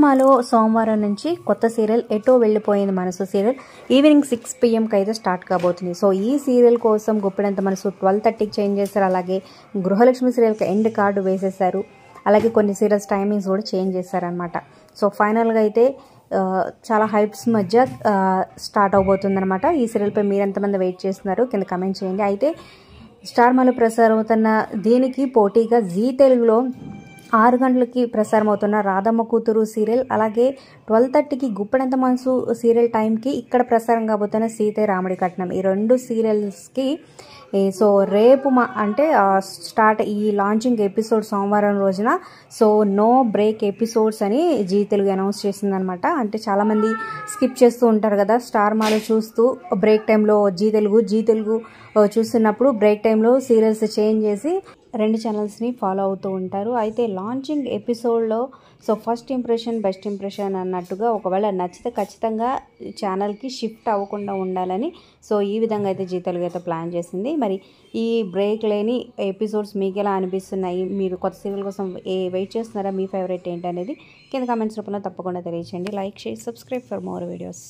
మాలో సోమవారం నుంచి కొత్త సీరియల్ ఎటో వెళ్ళిపోయింది మనసు సీరియల్ ఈవినింగ్ 6 PM అయితే స్టార్ట్ కాబోతుంది. సో ఈ సీరియల్ కోసం గుప్పెడంత మనసు 12:30కి చేంజ్ చేశారు. అలాగే గృహలక్ష్మి సీరియల్కి ఎండ్ కార్డు వేసేసారు. అలాగే కొన్ని సీరియల్స్ టైమింగ్స్ కూడా చేంజ్ చేశారనమాట. సో ఫైనల్గా అయితే చాలా హైప్స్ మధ్య స్టార్ట్ అవబోతుందన్నమాట. ఈ సీరియల్పై మీరు ఎంతమంది వెయిట్ చేస్తున్నారు కింద కమెంట్ చేయండి. అయితే స్టార్ మాలో ప్రసారం అవుతున్న దీనికి పోటీగా జీ తెలుగులో 6 గంటలకి ప్రసారం అవుతున్న రాధమ్మ కూతురు సీరియల్, అలాగే 12:30కి గుప్పెడంత మనసు సీరియల్ టైంకి ఇక్కడ ప్రసారం కాబోతున్న సీతే రాముడి కట్నం, ఈ 2 సీరియల్స్కి సో రేపు అంటే స్టార్ట్ ఈ లాంచింగ్ ఎపిసోడ్ సోమవారం రోజున. సో నో బ్రేక్ ఎపిసోడ్స్ అని జీ తెలుగు అనౌన్స్ చేసిందనమాట. అంటే చాలామంది స్కిప్ చేస్తూ ఉంటారు కదా స్టార్ మాలో చూస్తూ, బ్రేక్ టైంలో జీ తెలుగు చూస్తున్నప్పుడు బ్రేక్ టైంలో సీరియల్స్ చేంజ్ చేసి 2 ఛానల్స్ని ఫాలో అవుతూ ఉంటారు. అయితే లాంచింగ్ ఎపిసోడ్లో so first impression best impression అన్నట్టుగా ఒకవేళ నచ్చితే ఖచ్చితంగా ఛానల్కి షిఫ్ట్ అవ్వకుండా ఉండాలని సో ఈ విధంగా అయితే జీ తెలుగు అయితే ప్లాన్ చేసింది. మరి ఈ బ్రేక్ లేని ఎపిసోడ్స్ మీకు ఎలా అనిపిస్తున్నాయి? మీరు కొత్త సీరియల్ కోసం వెయిట్ చేస్తున్నారా? మీ ఫేవరెట్ ఏంటి అనేది కింద కామెంట్స్ రూపంలో తప్పకుండా తెలియచేయండి. Like, share, subscribe for more videos.